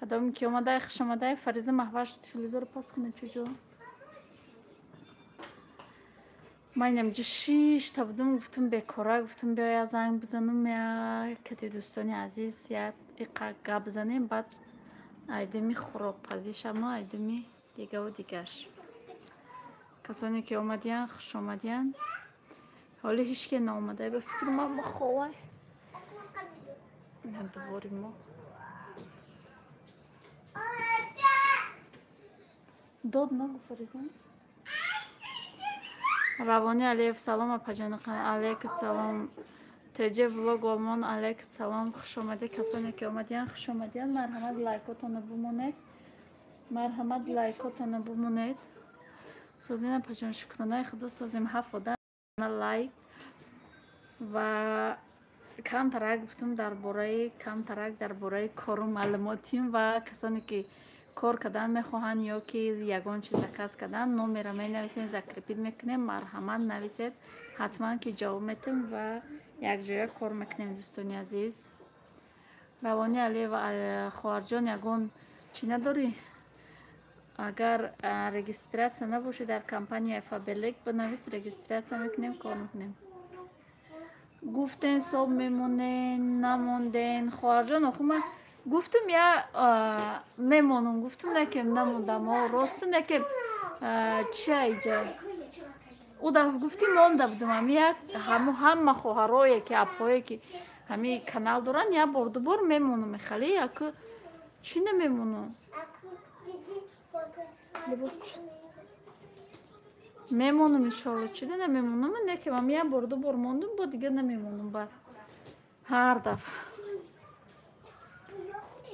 کدام که اومده خوش آمده. فریضه محوش تلویزیون رو پاس کنه چجور من اینجا 6 تا بودم گفتم بکاره گفتم بیا زنگ بزنم یا کتی دوستانی عزیز یا ایقا بزنیم بعد ایدمی خراب پزیش اما ایدمی دیگه و دیگهش کسانی که اومدین خوش آمدین حالی هیچ که نامده به فکر ما بخواه ندواری ما داد نگو فریزم روانی علیه سلام اپا علیک سلام تجه ولوگ آلمان علیک سلام خوش آمده کسانی که آمدین خوش آمدین مرحمت لایکاتون بمونید مرحمت لایکاتون بمونید سازین اپا جان شکرانه خدا سازیم 7 لایک و کم ترک گفتم درباره کار و معلوماتیم و کسانی که کار کردن میخواهند یا که یگان چیز کس کردن نام را می نویسین زکرپید میکنیم مرحمت نویسید حتما که جواب میتیم و یک جای کار میکنیم دوستانی عزیز روانی علی و خواهرجان یگان چی نداری اگر رجیستراسیون نباشه در کمپانی فابلیک بنویس رجیستراسیون میکنیم کار میکنیم گفتن صبح میمونین نموندین خواهرجان خب من گفتم یا میمونم گفتم نکم نموندم و راست نکم چی ایجا او دفعه گفتیم مانده بودم یک همه خواهرایی که اپایی که همی کانال دارن یا بار میمونم خیلی یک چی نمیمونم میمونم انشالله چی نمیمونم من نکم یا بار موندم با دیگه نمیمونم با هر دفعه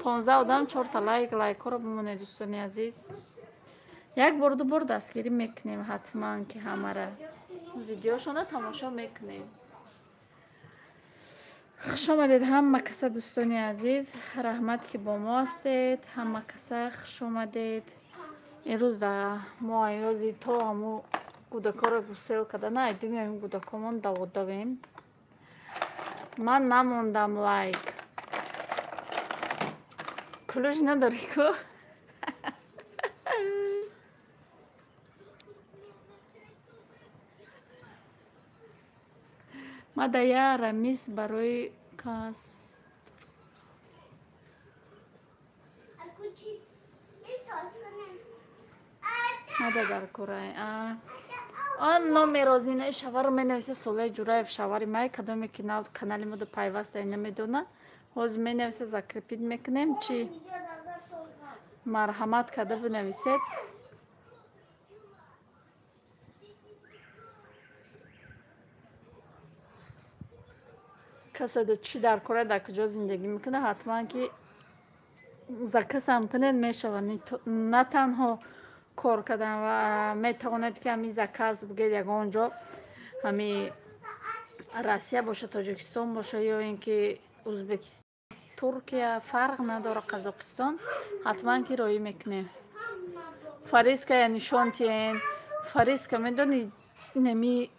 15 آدم 4 تا لایک ها رو بمونه دوستانی عزیز یک بار دستگیری میکنیم حتما که همه را ویدیوشون تماشا میکنیم خوش آمدید همه کسا دوستانی عزیز رحمت که با ما هستید همه کسا خوش آمدید امروز در ما ایوزی تو همو گودکا رو گسیل کده نه ایدومی همین گودکامون دویم من نموندم لایک کلوش نداری که ما دیا رمیز برای کس ما در کره آن نام رازینه شوار می نویسه سوله جورایف شواری مای کدومی که ناو کانالی ما دو پیوسته نمیدونه حوز می نویسه زکرپید میکنیم چی مرحمت کده بنویسید کسی چی در کره در کجا زندگی میکنه حتما که زکس هم کنید میشوند نه تنها کار کردن و میتواند که همی زکس بگید یک آنجا همی روسیه باشه تاجیکستان باشه یا اینکه ازبکستان ترکیه فرق نداره قزاقستان حتما که رایی میکنیم فریسکا یعنی شانتین فریسکا میدونی نمی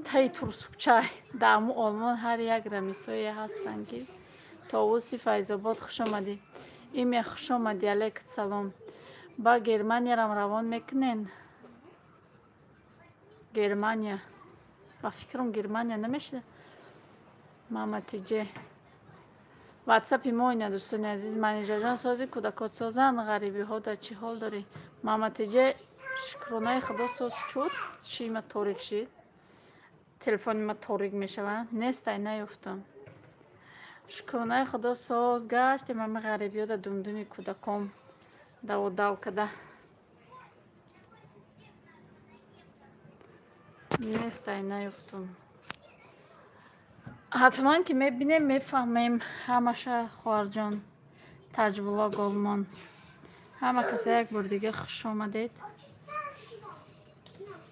تای ترسوبچای دامو آلمان هر یک رمیسایی هستن که تاوسی فیضاباد خوش آمدی ایمی خوش آمدی علیکت سلام با گرمانیا رم روان میکنین گرمانیا با فکرم گرمانیا نمیشه مامتیجه واتساپی ما اینا دوستان عزیز منیجر جان سازی کودکات سازن غریبی ها در چی حال داری مامتیجه شکرانه خدا ساز چود چی ما تاریک شید تلفن ما تاریک میشوند نیست ای نیفتم شکرانه خدا ساز گشت من غریبی ها در دمدمی کودکام دو کده نیست ای نیفتم حتما که میبینیم میفهمیم همشه خواهرجان تجولاگ آلمان همه کسی یک بار دیگه خوش آمدید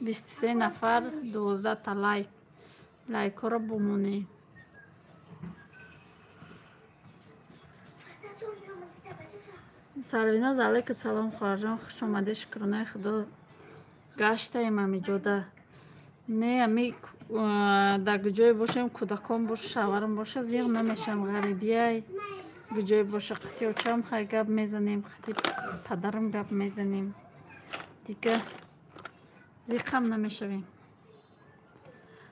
23 نفر 12 تا لایک ها رو بمونید سرویناز علیکت سلام خواهرجان خوش آمده شکرانه خدا گشته ایم همی جاده نه همی در جای باشیم کودکان باشه شوهرم باشه زیغ نمیشم غریبی های بجای باشه قطعی و چم خواهی گب میزنیم قطعی پدرم گب میزنیم دیگه زیقم نمیشویم.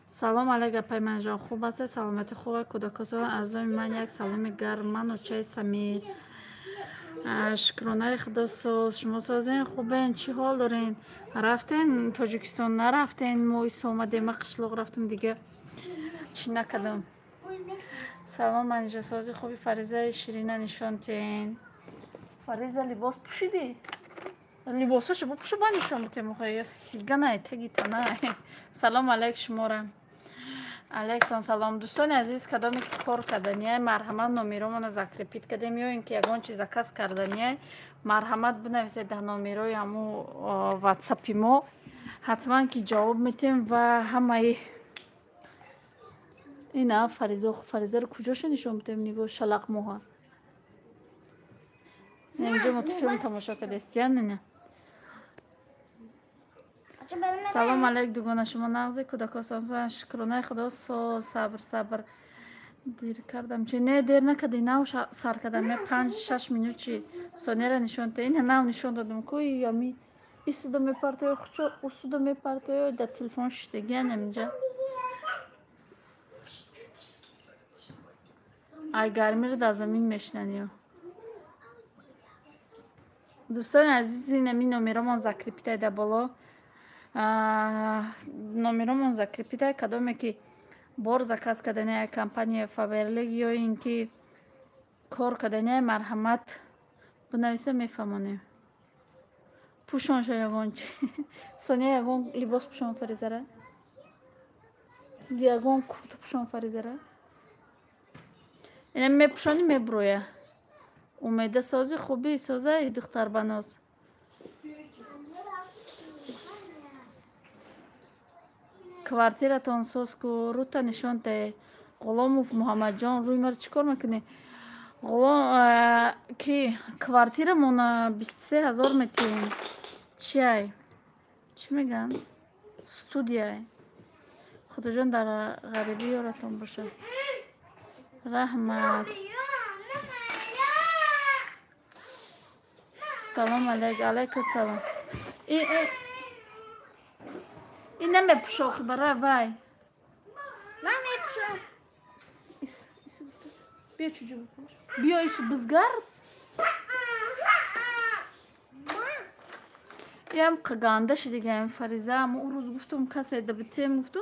سلام علیکم پیمان جان خوب است سلامت خوبه کودکان عزیزم من یک سلام گرم من و چای سمیر شکرانه خدا ساز شما سازین خوبین چی حال دارین رفتین تاجیکستان نرفتین ما ایسا اومدیم ما قشلوق رفتم دیگه چی نکردم. سلام منیجه سازی خوبی فریزه شیرینه نشانتین فریزه لباس پوشیدی لباساشو بپوشو با نشان بتیم یا سیگه نه تگی تنه. سلام علیک شما را علیکم سلام دوستان عزیز کدامی که کار کردنیه مرحمت نومیرومون زکرپیت کردیم یا اینکه یگان چیز کس کردنیه مرحمت بنویسید در نومیروی همو واتساپی ما حتما که جواب میتیم و همه اینا فریزه رو کجاش نشون بتیم نیگو شلق موها اینجا متفیلم تماشا کردستیان نه. سلام علیک دوگانه شما نغزی کودکان شکرانه خدا صبر دیر کردم چی نه دیر نکردی نو سر کردم 5-6 minut چی ثانیه را نشون داد این نو نشون دادم کوی یا می ایستادم میپرته خودشو اصلا میپرته در تلفن شدگی نمیجا ای گرمی رو در زمین میشننی. دوستان عزیزی نمی نومیرمان زکریپیته در بالا نومیرمان زکریپیته کدومه که بار زکاس کردنی کمپانی فاورلیگ یا اینکه کار کردنی مرحمت بنویسه میفهمونیم پوشون شو یگان چی سونیا یگان لباس پوشون فریزره یگان کورت پوشون فریزره اینه میپوشانی میبرویه اومیده سازی خوبی سازه دختر بناز کوارتیرتان ساز کو روتا نشان ده غلاموف محمد جان روی مر چیکار میکنی غلام کی کوارتیرمون 23,000 مترین چی میگن استودیای خدا جان در غریبی یارتون باشه رحمت. سلام علیکم سلام این نمیپوشو برای وای نمیپوشو بیا چوجو بپوش بیا ایسو بزگر یم قگانده شدیگه این فریزه اما اون روز گفتم کسی دبتیم گفتم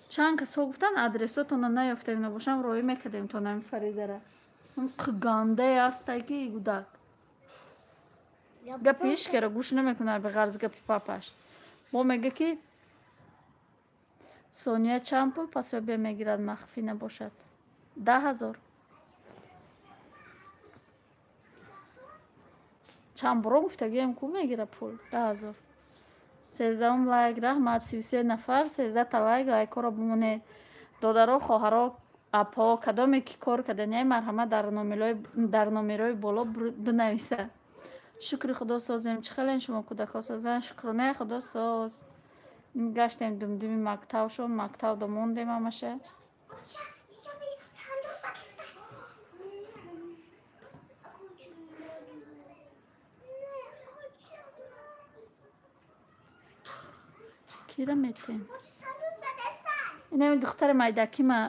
چند کس ها گفتن ادرساتون نیافتیم نباشم روی میکدیم تو این فریزه را اون قگانده هسته که گودک گپیش که را گوش نمیکنه به غرض گپ پاپاش با میگه که سونیا چند پول پس بیا میگیرد مخفی نباشد 10,000 چند برو گفتگیم کو میگیره پول 10,000 13 لایک رحمت 33 نفر 13 تا لایک را بمونید دادرها خواهرها اپا کدامی که کار کردنی مرحمت در نومیروی بالا بنویسه شکر خدا سازیم چه خیلی شما کودکا سازن شکرانه خدا ساز گشتیم دمدمی مکتب شو مکتب دموندیم همشه کی را میتیم اینه دختر مایدکی ما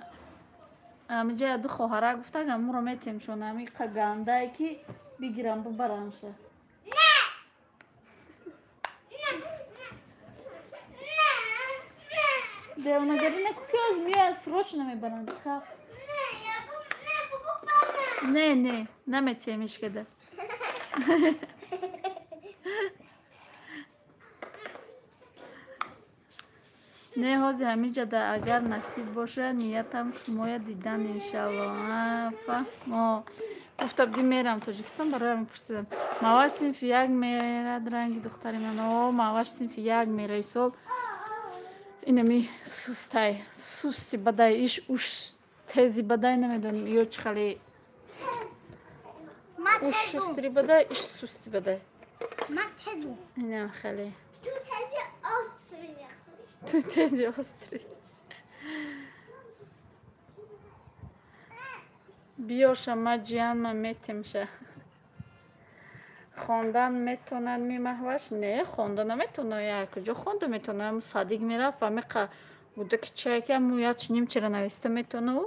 همینجا دو خواهره گفته که ما را میتیم شون همی قگانده که بگیرم ببرمشه دیونگری نکو که از میه سروچ نمیبرند خب نه نمیتیمش کده نه هازی همینجا ده اگر نصیب باشه نیتم شما دیدن انشالله ما گفته بودی میرم تاجیکستان برای همین پرسیدم مواش سنف یک میرد رنگ دختری من مواش سنف یک میره سال اینمی سستی بدای ایش اوش تیزی بدای نمیدونم یا چه خیلی اوش سستی بدای ایش سستی بدای من تیزو اینم خیلی تو تیزی آستری بیاشه ما جیان ما میتیمشه خواندن میتونن میمهوش نه خواندن نمیتونه یک کجا خونده میتونه صادق میرفت و بوده که چه که مویا چنیم چرا نویسته میتونه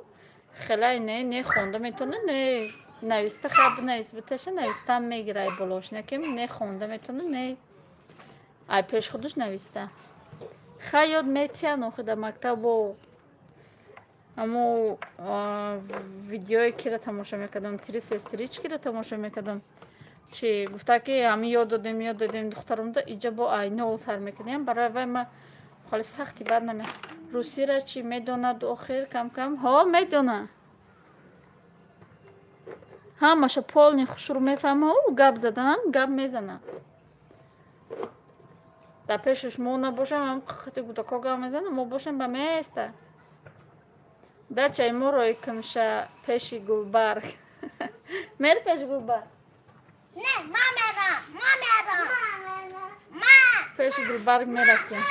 خیلی نه خونده میتونه نه نویسته خب نویس بتشه نویسته میگیره بلاش نه که نه خونده میتونه نه ای پیش خودش نویسته خیلی یاد میتیان و خود مکتب و امو ویدیوی که را تماشا میکردم تریس استریچ که را تماشا میکردم چی گفته که همه یاد دادیم دخترم دا اینجا با آینه او سر میکنیم برای وای ما خالی سختی بد نمی روسی را چی میدونه آخر کم کم ها میدونه همش پولنی خوش رو میفهمه او گپ زدن هم گپ میزنه در پیشش ما نباشم هم خطی گوته که گپ میزنه ما باشم به میسته در چای ما روی کنشه پیش گلبرگ میره پیش گلبرگ نه ما میرم پیش گلبرگ میرفتیم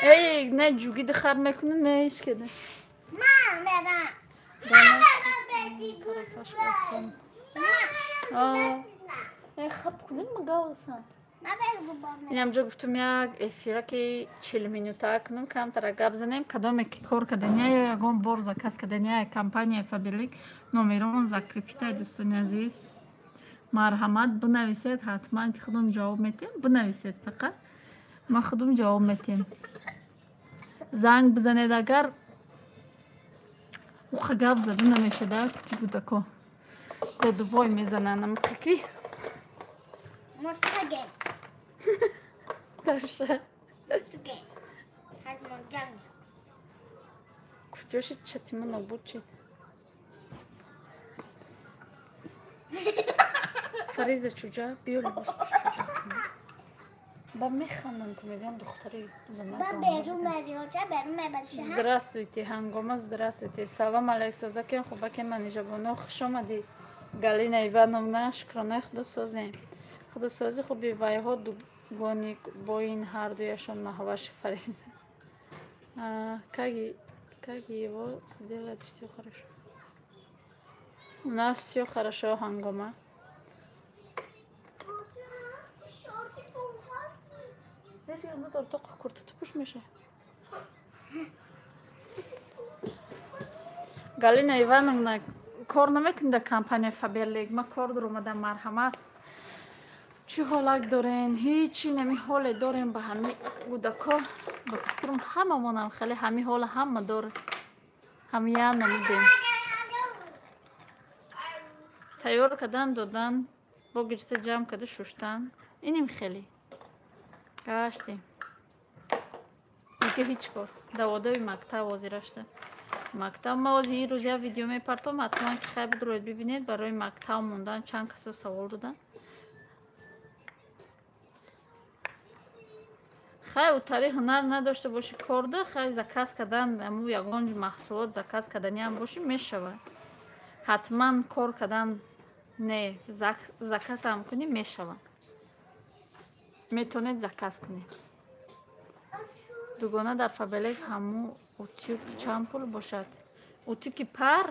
ای نه جوگی دخار میکنه نه ایش کده ما میرم ای خب کنید مگاوسم ما برم این همجا گفتم یک افیره که 40 مینوته کنم کم تر گپ زنیم کدام که کار کردنیا یا یگان بار زکس کردنیا کمپانی فابریک نومیرون زکریپیتای دوستان عزیز مرحمت بنویسید حتما که خودم جواب میتیم بنویسید فقط ما خودم جواب میتیم زنگ بزنید اگر اوخ گپ زده نمیشه در کتی بوده که کدوای میزنن امکه کی مستقیم درشه مستقیم هر منجم کجاش چتی من نبود چید فریزه چوجا بیو لباس پوش چوجا با میخوانن تو میگم دختری زنه با بیرون مریاجه بیرون میبرشه Здравствуйте, Хангома, здравствуйте. Салам алейкум, закин хубаки манижабоно хуш омадид. Галина Ивановна, шукронаи худосозем. Худосози хуби вайҳо дугони бо ин ҳардуяшон маҳваши фариза. Как его сделать всё хорошо? У нас всё хорошо, Хангома. Если мы только куртку пуш меша. Галина Ивановна, кор намекунда компания Faberlic, ма кор дурумада марҳамат. Чӣ ҳолак дорен? Ҳечи нами ҳоле дорем ба ҳами гудако. Ба фикрам ҳамамонам хеле ҳами ҳола ҳама дора. Ҳамия намудем. Тайёр кардан додан, бо гирса ҷамъ карда шуштан. Иним хеле. Гаштем. Дига ҳеҷ кор. Даводои мактаб ҳозира шуда. мактаб ма ози рӯз як видео мепартом ҳатман ки хай бидроед бибинед барои мактаб мондан чанд касо савол додан хай утари ҳунар надошта боши корда хай заказ кардан аму ягон маҳсулот заказ кардани ҳам боши мешавад ҳатман кор кардан не заказ ҳам кунӣ мешавад метавонед заказ кунед дугона дар Faberlic ҳаму утюг чанд пул бошад утюги пар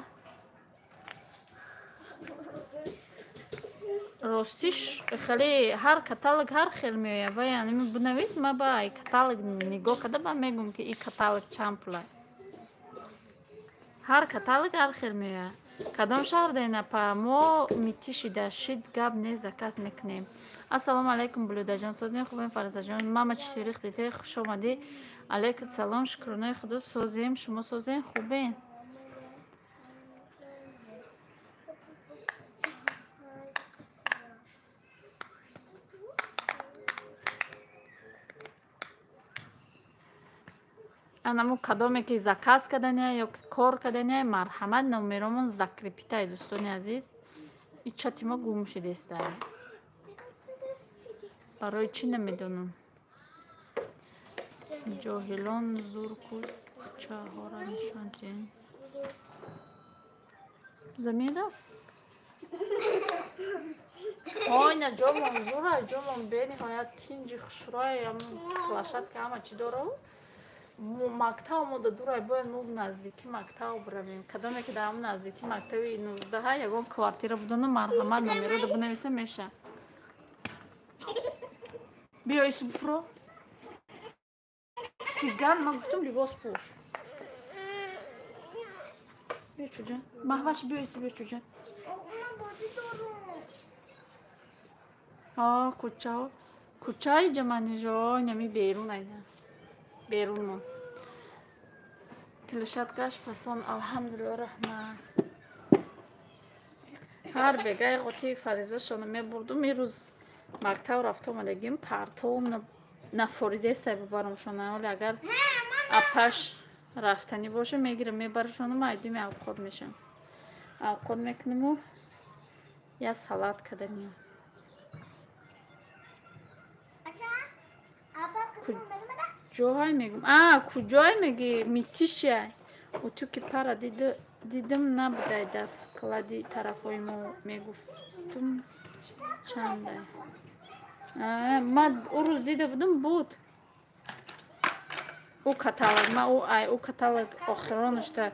ростиш хеле ҳар каталог ҳар хел меояд ва яъне бинавис ма ба каталог нигоҳ карда ба мегӯм ки ин каталог чанд пул аст ҳар каталог ҳар хел меояд кадом шаҳр дена па мо митишида шид гап не заказ мекунем ассалому алайкум булудаҷон созем хубем фарзаҷон мама чӣ рихтете хуш омадӣ алейкум салом шукронаи худо созем шумо созем хубен анаму кадоме ки заказ кардания ё ки кор кардания марҳамат номеромон закрепитай дӯстони азиз и чати мо гум шидеста барои чӣ намедонам ҷоҳилон зур кучаҳора нишон ден замин рафт ҳойна ҷомон зура ҷомон бениҳоят тинҷи хушрӯя плашадка ҳама чӣ дорав мактаб мода дурай бояд мо наздики мактаб биравем. Кадоме ки дар наздики мактаби 19 ягон квартира будану марҳамат номерода бинависа меша. Биё исуфро. Сигар ман гуфтам либос пӯш. Биё чӯҷан. Маҳваш биё ису биё чӯҷан. Кучао. Кучаи ҷаманижо нами берун айда. Берун мон. Плюшаткаш фасон алҳамдулилла раҳмат. Ҳар бегаи ғотии фаризашона мебурдум. Ирӯз мактаб рафта омадагим партовум нафоридестай бибарамшона. Оле агар апаш рафтанӣ боша мегирам мебарашонам айдуми авқот мешам. Авқот мекунаму я салат каданем. Куҷой мегум? Куҷой меги? Митишай. Уту ки пара дидам набудай дастклади тарафои мо мегуфтум чандай. Ман ӯ рӯз дида будам буд. Ӯ каталог ма ӯ каталог охиронашда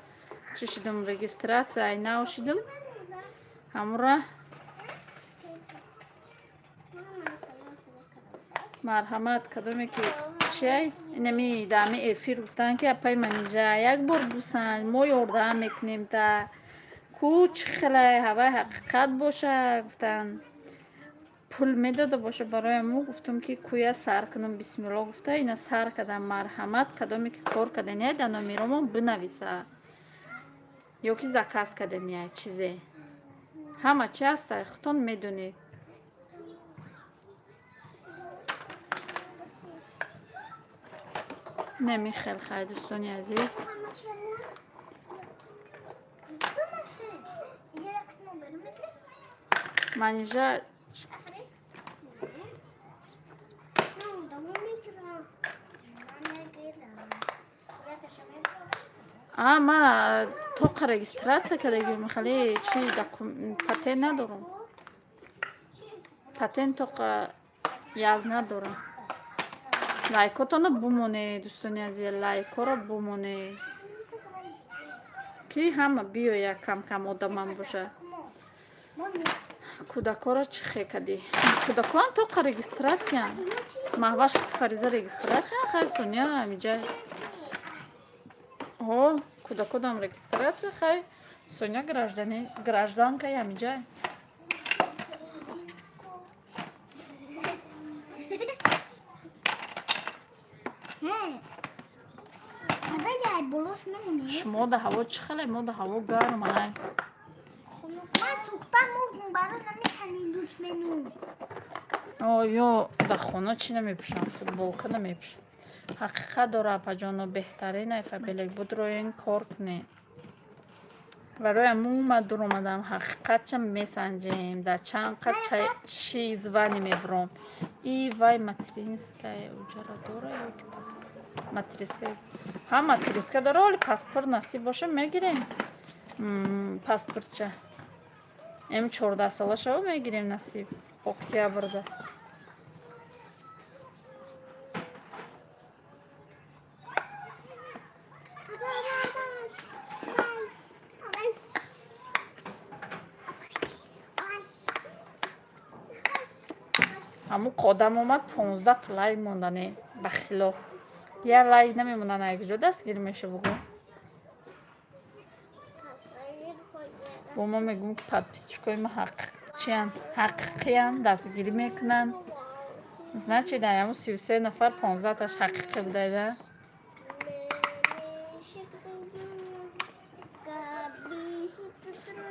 чӣ шидам регистратсия ай нав шидам. Ҳамура марҳамат кадоме ки чай нами дами эфир гуфтан ки апай манижа як бор бусан мо ёрдам мекунем та куч хелай ҳавай ҳақиқат боша гуфтан пул медода боша бароям. Мо гуфтам ки куя сар кунам бисмилло гуфта ина сар кадам. Марҳамат кадоме ки кор каданиай дар номеромон бинависа ё ки заказ каданиай чизе ҳама чи ҳастай худтон медонед. نمی خیلی خیلی دوستانی عزیز من اینجا ما توق رجسترات کردیم میخوای چی پاتن ندارم پاتن توق یاز ندارم. лайкотона бумонед дӯстони азиз лайкоро бумонед ки ҳама биёя кам кам одамам боша. кӯдакоро чӣ хекади кӯдакон тоқа регистратсия маҳваш хати фариза регистратсия хай соня амиҷа кӯдакодам регистратсия хай соня гражданка амиҷа. шумо да ҳаво чӣ хеле мо да ҳаво гарм ай ё да хона чӣ намепӯшам футболка намепӯшам. ҳақиқат дора апаҷоно беҳтарин ай фабелек будроен кор куне барои мума дуромадам ҳақиқатча месанҷем да чанд қад чиз вани мебуром и вай матринская уҷара дора ёки паспорт матриска матриска дора оли паспорт насиб боша мегирем паспортча эм 14 солашава мегирем насиб октябрда. ҳаму қодам омад 15 лайк мондане ба хилоф я лайк намемонан айкуҷо дастгир меша бугу бо мо мегум ки подписчикои ма ҳақиқиян дастгирӣ мекунан значит дар ҳаму 33 нафар 15таш ҳақиқӣ будайда.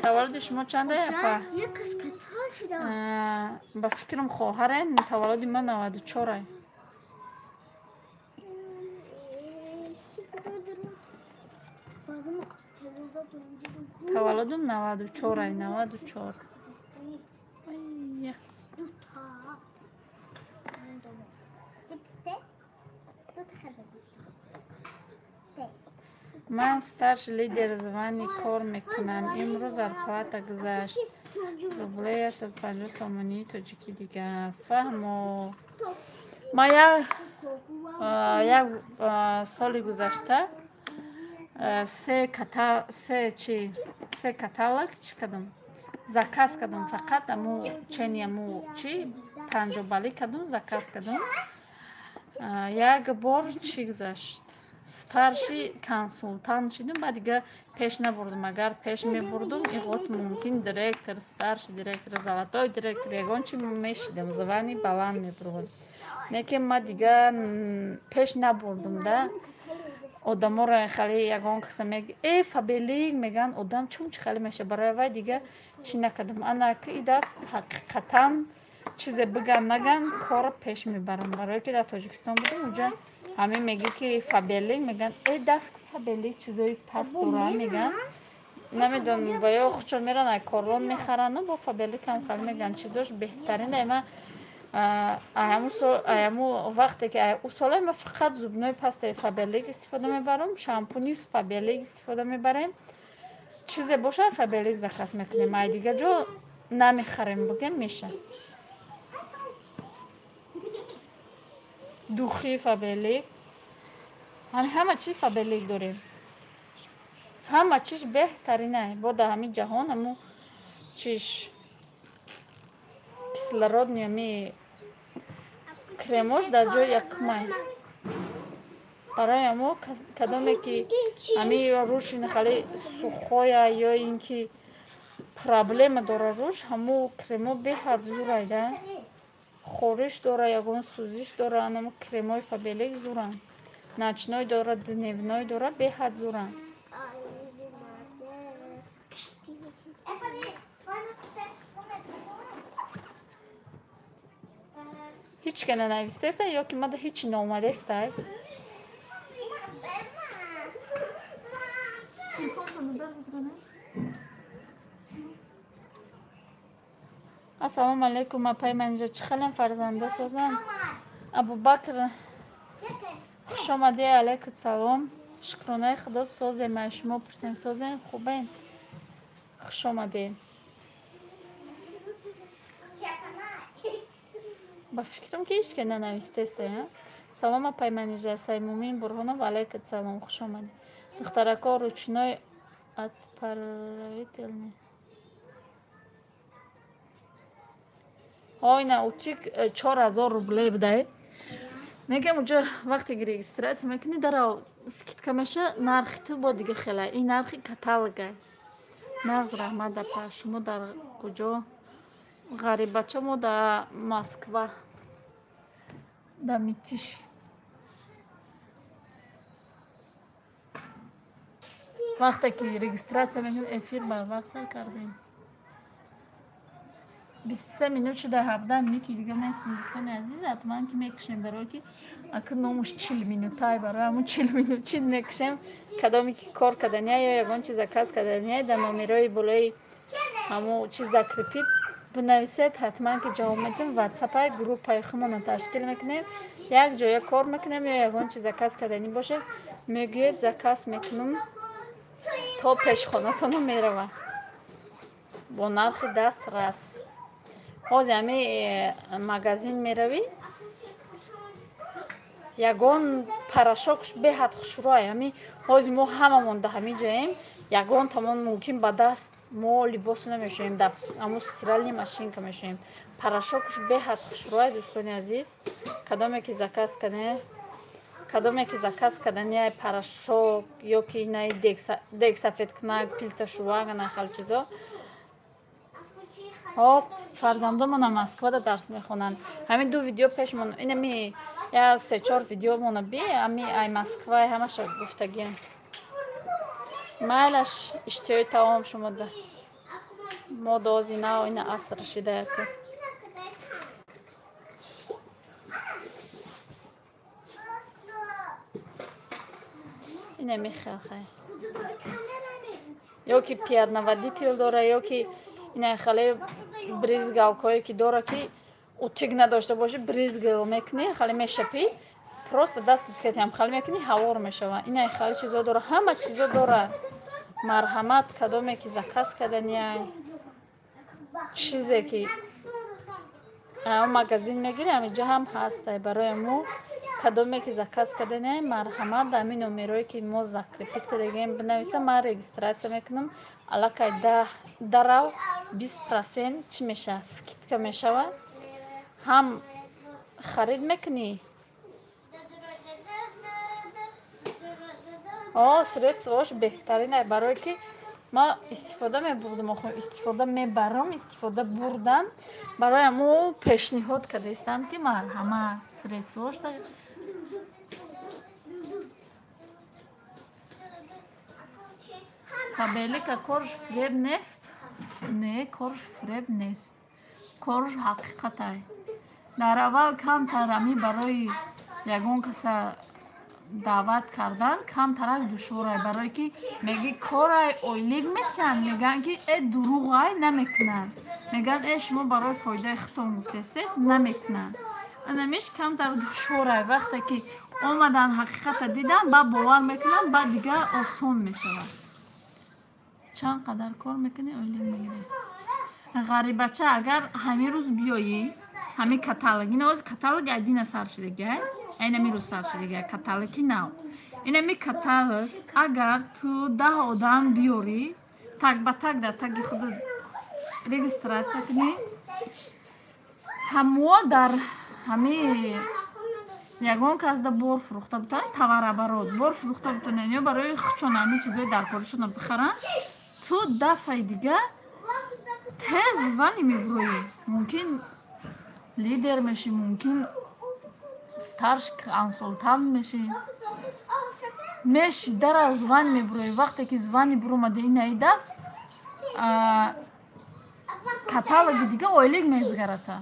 таваллуди шумо чанда япа? ба фикрам хоҳарен таваллуди ман 94 ай. таваллудум 94 ай 94. من старший лидер званий кор мекунам. имрӯз зарплата гузашт рублея 150 сомонии тоҷикӣ дига фаҳмо. ма як як соли гузашта се каталог чӣ кардам, заказ кардам. Фақат аму чени аму чӣ панҷобалӣ кардам, заказ кардам. Як бор чӣ гузашт, старши консултант шудам, баъд дига пеш набурдам. Агар пеш мебурдам иғот мумкин директор, старши директор, золотой директор ягон чӣ мешидам, звани баланд мебурдам. Лекин ма дига пеш набурдам да. Одаморо хали ягон каса меги фабелик меган одам чум чӣ хали меша. Барои вай дига чӣ накардам. Ана ки ида ҳақиқатан чизе биган наган кора пеш мебарам. Барое ки дар Тоҷикистон будам, уҷа ҳаме меги ки фабелик меган даф фабелик чизои паст дора меган. Намедонам ва ё худшон меран ай корлон мехаран, бо фабелик ҳам хали меган чизош беҳтарин. Ма аяму вақте ки усола ма фақат зубнои пастаи фабелик истифода мебарам, шампуни фабелик истифода мебарем. Чизе боша фабелик заказ мекунем, ай дига ҷо намехарем бигем меша. Духи фабелик, ҳама чиз фабелик дорем. Ҳама чиз беҳтарина бо дар ҳамин ҷаҳон. Аму чиш кислородни ами кремош дар ҷои якумай. Барои аму кадоме ки ами рӯши хали сухоя ё ин ки проблема дора рӯш, ҳаму кремо беҳад зурай да. Хориш дора, ягон сӯзиш дора, анамо кремои фабелик зуран. Начной дора, дневной дора, беҳад зуран. Ҳеч ка нанавистеста ё ки мада ҳеч наомадестай? Ассалому алайкум апай манҷо, чӣ халам фарзанда созам? Абубакр хуш омадӣ. Алайкум салом. Шукронаи худо. Созем ай шумо пурсем, созем хубен? Хуш омадӣ. ба фикрам ки ҳеч ка нанавистеста. Салом апай манижа. Саймумин Бурҳонов. Алайкум салом. Хуш омадӣ. Духтарако ручной отправительный. Ой, научик 4000 рублей бдай. Мегам уҷа вақте ки регистратсия мекунӣ дара скидка меша, нархи ту бо дига хела. Ин нархи каталогай. Нағз раҳмат апа. Шумо дар куҷо? Ғарибача мо дар Москва. Дар Митиш. Вақте ки регистратсия мекунӣ эфир бар вақт сар кардем. 23 минут шуда 17 минути дига местим. Дӯстони азиз, ҳатман ки мекушем барое ки ака номуш 40 минутай барои ҳамун 40 минут чӣ мекушем. Кадоме ки кор кардания ё ягон чиз заказ кардания дар номерои болои ҳамун чиз закрепид бинависед. Ҳатман ки ҷавоб медем. ватсапай группаи худмона ташкил мекунем. Як ҷоя кор мекунем ё ягон чиз заказ карданӣ бошед, мегӯед заказ мекунам, то пешхонатоно мерава бо нархи дастрас. ҳозир ҳами магазин меравӣ, ягон порошокш беҳад хушрӯй. Ҳами ҳозир мо ҳамамон дар ҳамин ҷоем, ягон тамон мумкин ба даст мо либосу намешӯем, дар ҳамун стиральни машинка мешӯем. Порошокш беҳад хушрӯй. Дӯстони азиз, кадоме ки заказ кардани порошок ё ки инаи дегсафедкунак, пилташувак, анахал чизо. Фарзандомона Москвада дарс мехонанд. Ҳамин ду видео пешмон инами я 3-4 видео мона би ами ай Москва ҳамаша гуфтагием. Майлаш иштиёи таом шумо да модози нав ина аср шида яко. Ина мехахай. Ё ки пияднаводител дора, ё ки ина хали бризгалкое ки дора ки утик надошта боши, бризгал мекунӣ, хали мешапӣ, просто дастат катиам хали мекунӣ, ҳавор мешава. Ина хали чизо дора, ҳама чизо дора. Марҳамат, кадоме ки заказ кардания чизе ки магазин мегирӣ, ҳамиҷа ҳам ҳастай. Барои мо кадоме ки заказ кардане марҳамат дар ҳамин номерое ки мо закрепик кардагем бинависа. Ман регистратсия мекунам. Аллакай 10 рав 20% чӣ мешавад? Скидка мешавад. ҳам харид мекунӣ. Средствош беҳтаринай барое ки ма истифода мебурдам, истифода мебарам, истифода бурдам. Барои ҳамо пешниҳод кардаистам ки марҳамат средствош фабелика корш фреб нест. Не, корш фреб нест. Корш ҳақиқатай. Дар аввал камтарами барои ягон каса даъват кардан камтарак душворай, барое ки меги корай ойлик метиҳанд, мегӯянд ки дурӯғай намекунанд, мегӯянд шумо барои фоидаи худтон гуфтестед, намекунанд. Анамиш камтар душворай. Вақте ки омадан ҳақиқата дидан ба бовар мекунанд, ба дигар осон мешавад. Чанд қадар кор мекунӣ, ойлик мегирӣ. ғарибача агар ҳамин рӯз биёӣ, ҳамин каталог, ин оз каталог айдина сар шидагай, айнами рӯз сар шидагай, каталоги нав. Инами каталог агар ту 10 одам биёрӣ, так ба так дар таги худут регистратсия кунӣ, ҳамо дар ҳамин ягон кас да бор фурӯхта бутан, таварабарот бор фурӯхта бутанен ё барои хучон ҳамин чизои даркоришона бихаранд, ту дафъаи дигар тез вани мебуроӣ. Мумкин лидер мешӣ, мумкин старший консультант мешӣ дара зван мебуроӣ. Вақте ки звани буромади инаи дафъ каталоги дига ойлик мезгарата.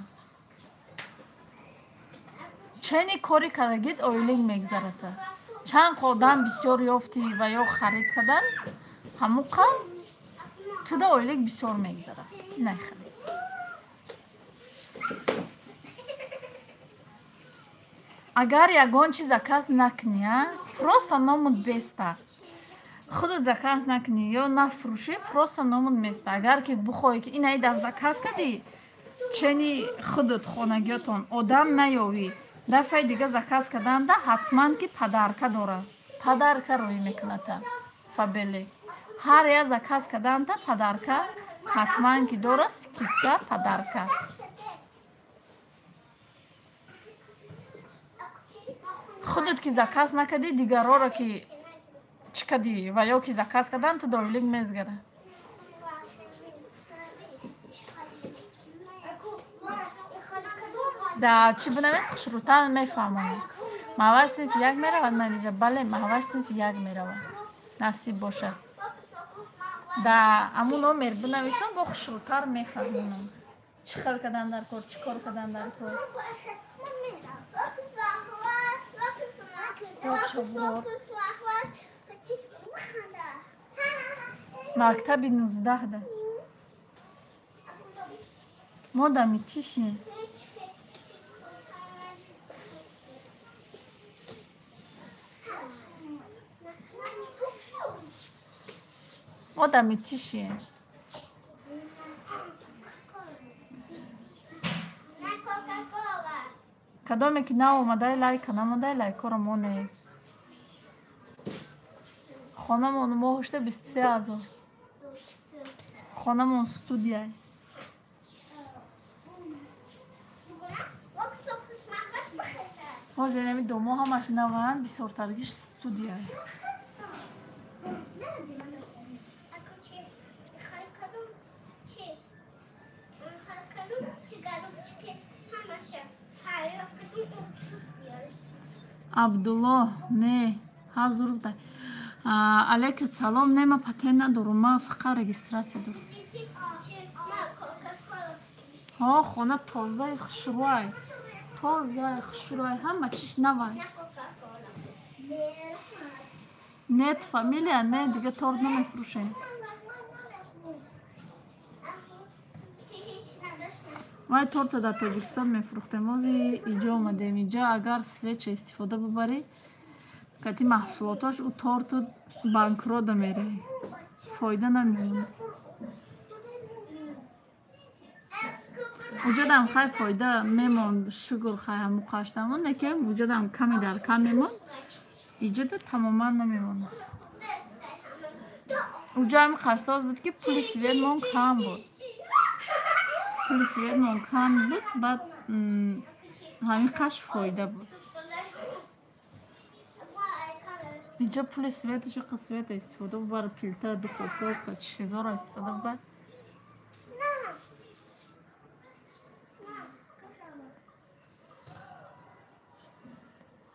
чени кори кардагид ойлик мегзарата. Чанд одам бисёр ёфтӣ ва ё харид кардан, ҳамуқа туда ойлик бисёр мегзарад. Нахарид. агар ягон чиз заказ накунӣ, просто номуд беста. худут заказ накунӣ ё нафурӯшӣ, просто номуд места. агар ки бухоҳӣ ки инаи дафъ заказ кардӣ, чени худут хонагиётон одам наёвӣ, дафъаи дига заказ карданда ҳатман ки падарка дорад. Падарка роҳӣ мекуната. Фабеле. ҳар як заказ карданда падарка ҳатман ки дорад, скидка падарка. худут ки заказ накардӣ, дигароро ки чӣ кардӣ ва ё ки заказ кардан ту доилик мезгара. да чӣ бинавис хушрӯтан мефаҳмонад. маҳваш синфи 1 меравад менеҷа. Бале, маҳваш синфи 1 меравад. Насиб бошад. да ҳамун номер бинависам, бо хушрӯтар мефаҳмонам. чӣ хел кардан дар кор, чӣ кор кардан дар кор. мактаби 19 да. мо да митишем. мо да митишем. кадоме ки нав омадай лайка намодай лайкоро монед. хонамон моҳошта 23 000. хонамон студияй. ҳозир ами домо ҳамаш наванд, бисёртаргиш студияй. абдулло не ҳазурда алейка салом. не ма патент надорам, ма фақат регистратсия дорам. хона тозаи хушрӯай, тозаи хушрӯай, ҳама чиш навай. нет фамилия, не дига торт намефурӯшем. вай торта дар тоҷикистон мефурӯхтем. ҳозир иҷо омадем. иҷо агар свеча истифода бибарӣ, кати маҳсулоташ ӯ торту банкрода меравӣ. фоида намеёбӣ. وجودم خیلی فایده میمون شکر خیلی همو قاشتمون نکه وجودم کمی در کم میمون ایجاد تماما نمیمون اونجا هم قصاص بود که پول سوید مون کم بود پول سوید مون کم بود بعد همین قش فایده بود اینجا پول سویدش قسمت استفاده بود برای پیلتا دخوفگاه و چیزا را استفاده بود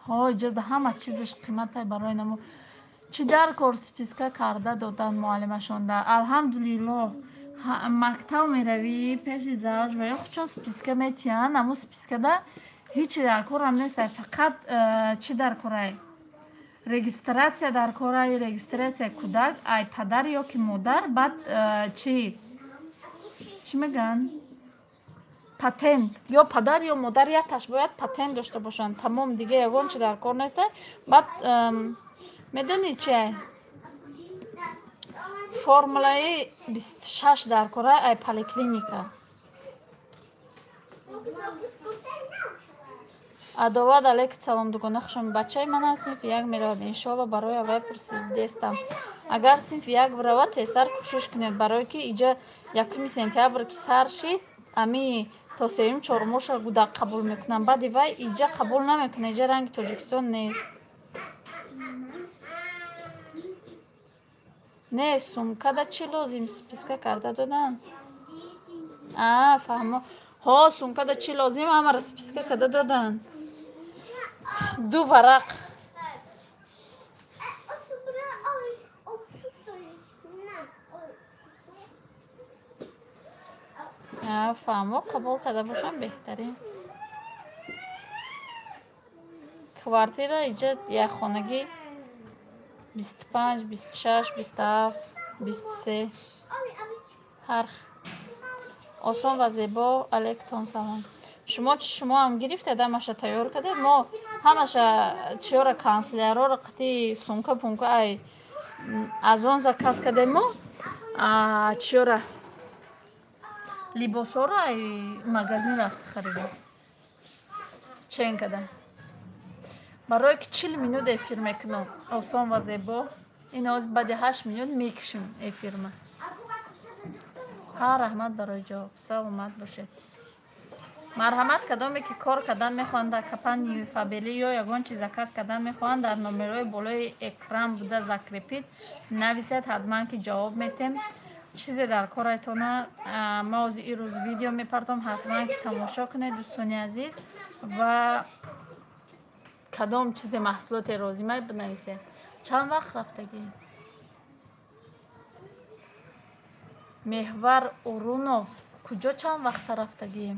ها اجازه همه چیزش قیمته برای نمو چی در کار سپیسکا کرده دادن معلمشان ده الحمدلله مکتب میروی پیش زوج و یا خودشان سپیسکا میتین امو سپیسکا ده هیچی در کار هم نیست فقط چی در کاره رجیستراسیا در کاره رجیستراسیا کودک ای پدر یا که مادر بعد چی میگن پاتنت یا پدر یا مادر یا تاش باید پاتنت داشته باشن تمام دیگه یگان چی در کار نیست بعد میدونی چه فرمولای 26 در کاره ای پالیکلینیکا адоват алейкум салом дугона хушам бачаи манам синфи як меравад иншоалло барои авай пурсидестам агар синфи як биравад тезтар кӯшиш кунед барое ки иҷа 1 сентябр ки сар шид ами то 3-4 моша гуда қабул мекунам баъди вай иҷа қабул намекунад иҷа ранги тоҷикистон нест не сумкада чӣ лозим списка карда додан фаҳмо ҳо сумкада чӣ лозим ҳамаро списка карда додан ду варақ фаҳмо қабул карда бошам беҳтарин квартира иҷа якхонагӣ 25 26 27 23 ҳар осон ва зебо алейкум салом шумо чи шумо ҳам гирифтед ҳамаша тайёр кардед мо ҳамаша чиёра канцелярора қати сумка пумка ай аз он заказ кардем мо чиёра либосоро ай магазин рафта харидем чен када барое ки 40 минут эфир мекунам осон ва зебо ин оз баъди 8 минут мекишем эфирма раҳмат барои ҷавоб саломат бошед марҳамат кадоме ки кор кардан мехоҳанд дар компанияи фабели ё ягон чиз заказ кардан мехоҳанд дар номерҳои болои экран буда закрепид нависед ҳатман ки ҷавоб метем чизе дар корайтона ма ози ирӯз видео мепартом ҳатман ки тамошо кунед дӯстони азиз ва кадом чизе маҳсулоте розимай бинависед чанд вақт рафтагӣ меҳвар урунов куҷо чанд вақта рафтагӣ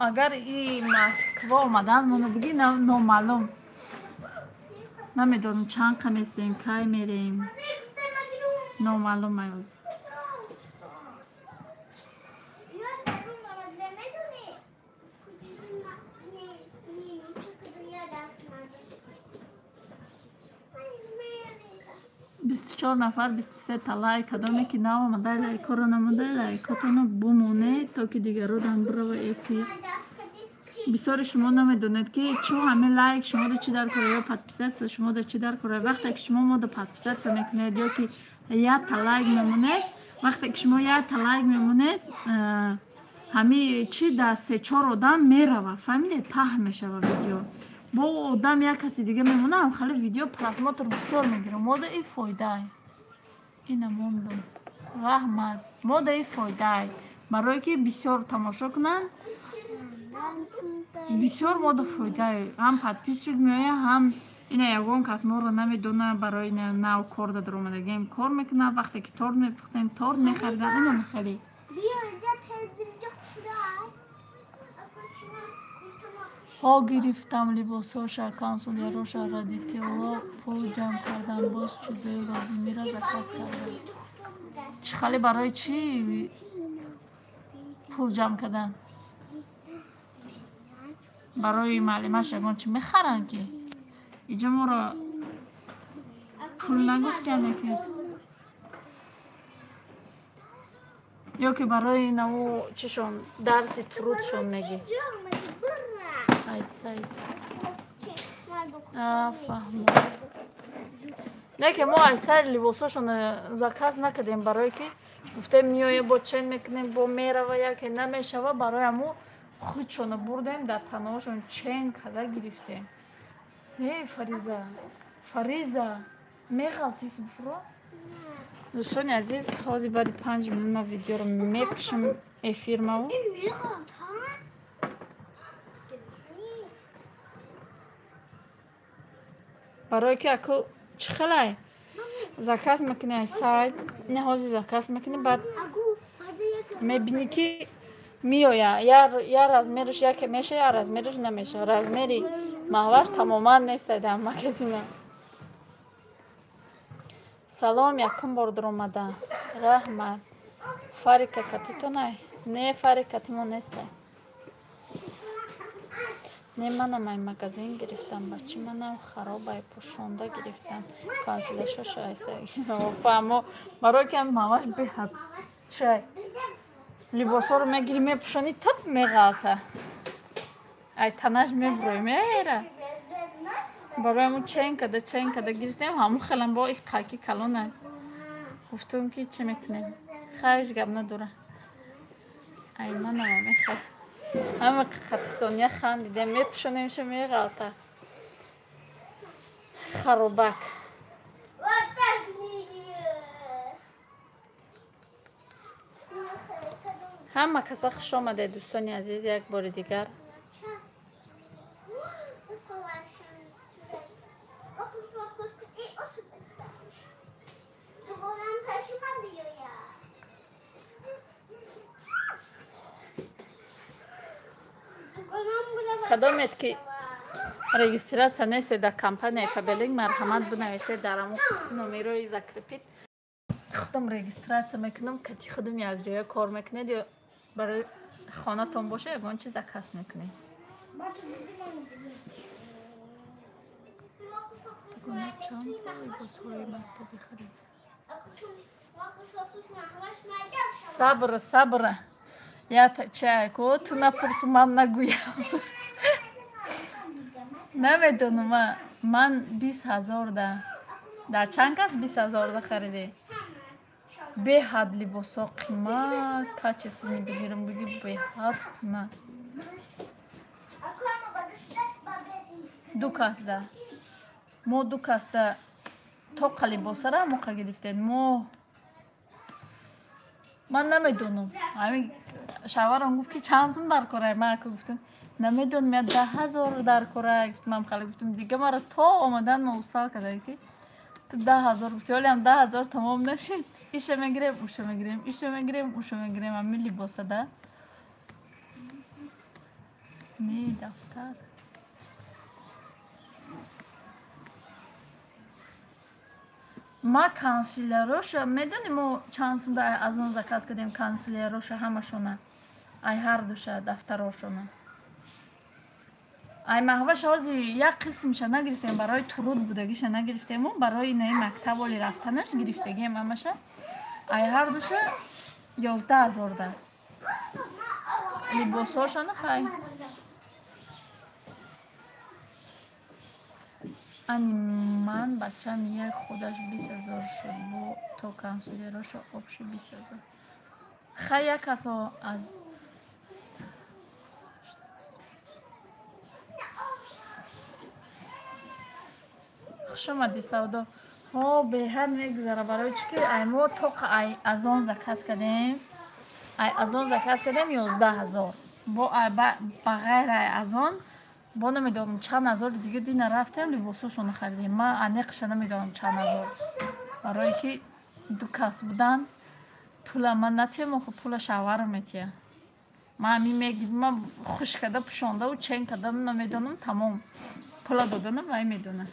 агар и москва омадан моно бигӣ номаълум намедонам чанд қа местем кай мерем номаълум аёз بیست چهار نفر 23 تا لایک کدامی که نام آمده لایک رو نموده لایکاتونو بمونه تا که دیگران برو افیر بسیار شما نمیدونید که چون همه لایک شما دو چی در کره یا پادپیسات شما دو چی در کره وقتی که شما ما دو پادپیسات میکنید یا که یا تا لایک میمونه وقتی که شما یا تا لایک میمونه همه چی در 3-4 آدم میروه فهمیدید پهن میشه ویدیو با آدم یک کسی دیگه میمونه هم خیلی ویدیو پراسماتر بسیار میگیره ماده ای فایده این موندم رحمت ماده ای فایده برای که بسیار تماشا کنن بسیار ماده فایده هم پادپیس شد میایه هم این یگان کس ما رو نمیدونه برای نو کار داد رو مدگیم کار میکنه وقتی که تورد میپختیم تورد میخریدن اینم خیلی ها گرفتم لباساشا کنسولیاراشا ردیتیولا پول جمع کردم باز چیزای لازمی را زکاز کردم چی خالی برای چی پول جمع کردن برای معلمش اگان چی میخرن که اینجا ما را پول نگفتن که ё ки барои наву чишон дарси турудшон мегӣ. Ай Саид. Фаҳмам. Не ки мо ай сайр либосошон заказ накардем, барое ки гуфтем миёе бо чен мекунем, бо мерава яке намешава, барои аму худшона бурдем дар танаошон чен када гирифтем. Фариза меғалти суфро. Дӯстони азиз, ҳозир баъди 5 минут ма видеоро мепишам эфир маву. барое ки аку чӣ хелай заказ мекунӣ ай сайд, не ҳозир заказ мекунӣ, баъд мебинӣ ки миёя я размераш яке меша, я размераш намеша. Размери маҳваш тамоман нестай дар магазина. Салом, якум бор дуромада. Раҳмат. Фарика катитонай? Не, Фарика тимо нестай. Не, манам ай магазин гирифтам, бачи манам харобай пӯшонда гирифтам. Канзилашоша айсай. Фаҳмо, барои ки маҳваш беҳад чай. Либосоро мегирӣ мепӯшонӣ, топ меғалта. Ай танаш мебурӯй меера. барои аму чен када гирифтем, ҳаму хелам бо их қайки калонай. гуфтум ки чӣ мекунем? Хайш гап надора. Ай манам мехай. ҳама қатистония хандидем, мепӯшонемша меғалта. Харобак. ҳама каса хуш омадед дӯстони азиз, як бори дигар. кадомед ки регистратсия нестед дар компания Фабелинг, марҳамат бинависед дар аму номерои закрепид. худам регистратсия мекунам, кати худам якҷоя кор мекунед ё барои хонатон боша ягон чиз заказ мекунед. Сабр. Я чай ко ту напурсу, ман нагӯям. намедонам, ман 20,000 дар чанд кас 20,000 хариде. беҳад либосо қимат, качествени бигирам биги беҳад қимат. ду касда мо ду касда тоқа либосара моқа гирифтед. ман намедонам. ҳамин шаварам гуфт ки чанд сум дар корай. ман ака гуфтам намедонам, я 10,000 дар корай. гуфтам хали гуфтам дига мара то омадан ма усал кадай ки ту 10,000 гуфти, ҳолиам 10,000 тамом нашид. иша мегирем, уша мегирем, иша мегирем, уша мегирем. ҳамин либосада не дафтар. ма канцеляроша медонем мо чанд сум аз он заказ кардем. канцеляроша ҳамашона, ай ҳар душа дафтарошона. ай маҳваша ҳозир як қисмша нагирифтем, барои туруд будагиша нагирифтему, барои инаи мактаболи рафтанаш гирифтагем ҳамаша. ай ҳар душа 11,000 да. либосошона хай. ани ман бачам як худаш 20,000 шуд, бо то канцеляроша обши 20,000. хай як касо аз хушомади савдо. беҳад мегузара, барои чӣ ки ай мо тоқа ай аз он заказ кардем. ай аз он заказ кардем 11,000. бо ба ғайр ай аз он бо намедонам чанд ҳазори дига дина рафтем либосошона харидем. ман аниқша намедонам чанд ҳазор, барое ки ду кас будан. пула ман натиям, охо пула шавара метия. ман ҳамин мегирам, ман хуш када пӯшондаву чен када намедонам, тамом пула доданам, вай медона.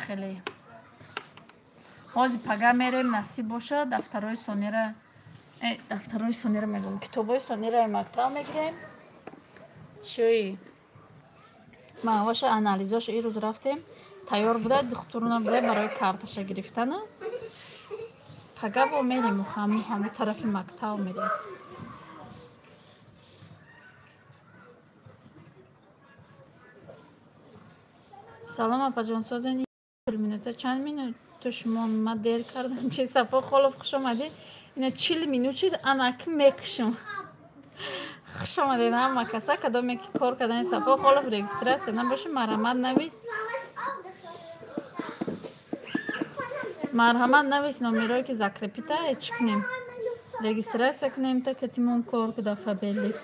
хеле ҳозир пага мерем, насиб боша дафтарои сонира медонам, китобои сонираи мактаб мегирем. чӯи маҳваша анализоша ирӯз рафтем, тайёр буда, духтуруна буда барои карташа гирифтана. Пагабо мерем ҳаму тарафи мактаб мерем. Салом апаҷон, созени 40 минута чанд минут шумо ма дер кардам. Чи Сафо Холов хуш омадӣ. Ина 40 минут шуд анак мекушам. Хуш омадед ҳама каса, кадоме ки кор кардани Сафо Холов регистратсия набоша марҳамат навис. Марҳамат навис номеро ки закрепита чӣ кунем? Регистратсия кунем та ки тимон кор куда фабелик.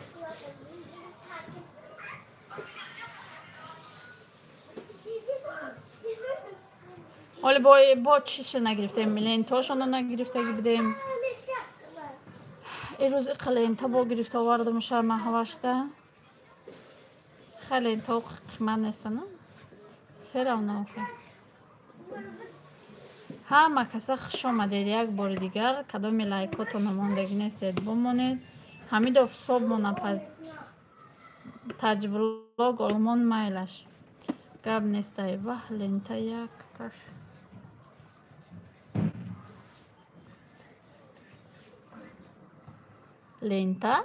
Оли бо чиша нагирифтем, лентошоно нагирифтаги будем. Ирӯз иқа лента бо гирифта овардам ша маҳвашта. Ха лента қимат нестана. Серавна охи. Ҳама каса хуш омадед як бори дигар. Кадоми лайкото намондагӣ нестед бомонед. Ҳамидов собмона таҷвлог олмон майлаш. Гап нестай ваҳ лента як таш. Лента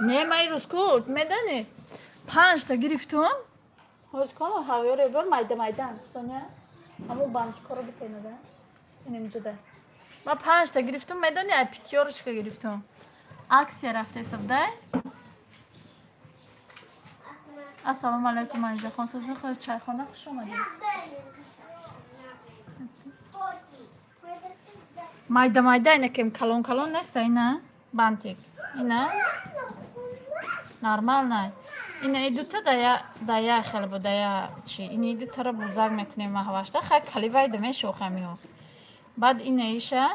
не майрус кут медани 5 та гирифтум ҳозкон ҳавёре бор майда соня ҳамо банчкоро битенада инемҷуда ма 5 та гирифтум медани ай питёрочка гирифтум аксия рафтесавдай. Ассалому алайкум анҷахон созин хӯ чайхона хуш омадед. Майда инакем калон неста ина бантик ина нормал най ина идута дая хел бу дая чи ина идутара бузак мекунем маҳвашта хай каливайда мешохамио баъд ина иша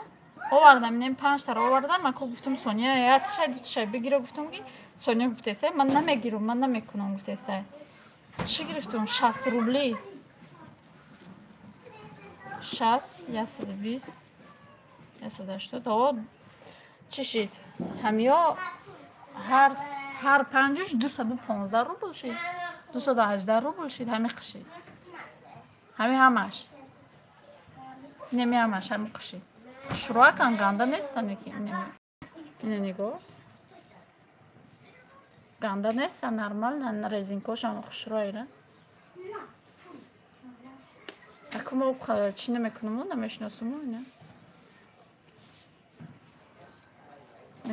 овардам инем 5 тара овардам мако гуфтум Соня ятша идуташа бигиро гуфтум ки Соня гуфтеста ман намегирам ман намекунам гуфтеста чӣ гирифтум 60 рубли 60 120 180 чӣ шид ҳамиё ҳар панҷуш 215 рубл шид 218 рубл шид ҳами қишид ҳамаш неми ҳамаш ҳами қишид хушроакан ганда нестане ки ина нигоҳ ганда неста нормална резинкошам хушроира акумо чӣ намекунаму намешиносуму ина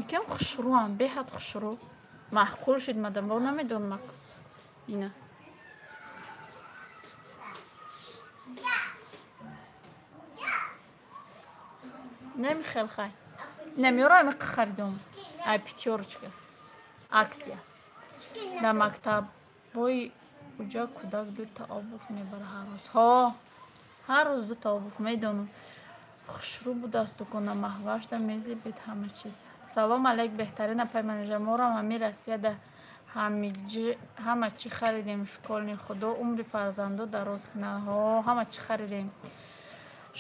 якем хушруам беҳад хушру маҳқул шид мадам бо намедонам ина немихелхай немиёро амиқ харидум ай питёрочка аксия да мактаб бой уҷа кӯдак 2 та обув мебара ҳар рӯз 2 та обув медонам хушрӯ будааст дукона маҳвашда мезебед ҳама чиз. Салом алейк беҳтарина пайманижа морам ҳами Россияда ҳама чӣ харидем школни худо умри фарзандо дароз кунад ҳама чӣ харидем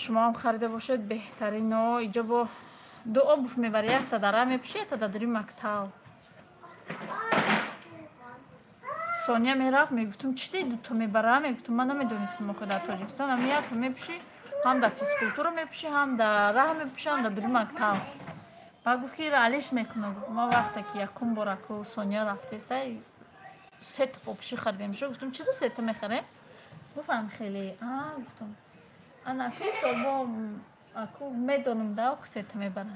шумо ҳам харида бошед беҳтарино иҷо бо 2 обув мебари 1 та дара мепӯши 1 та дадури мактаб. Соня мерафт мегуфтум чӣ ди 2 та мебара мегуфтум ман намедонистам охи дар Тоҷикистон ҳами 1 та мепӯши ҳам дар физкултура мепӯши ҳам дар раҳ мепӯши ҳам дар дури мактаб. Ба гуфт ки алиш мекуна ма вақте ки якум бор аку Соня рафтеста 3 та попӯши харидем шо гуфтум чӣ 3 та мехарем гуфтам хеле гуфтум ана аку собо аку медонам да 3 та мебара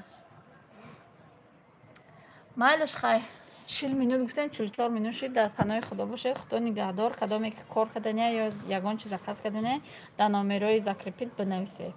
майлаш хай 40 минут гуфтем 44 минут шид дар паноҳи худо бошед худо нигаҳдор кадоме ки кор кардане ё ягон чиза кас кардане дар номерои закрепит бинависед.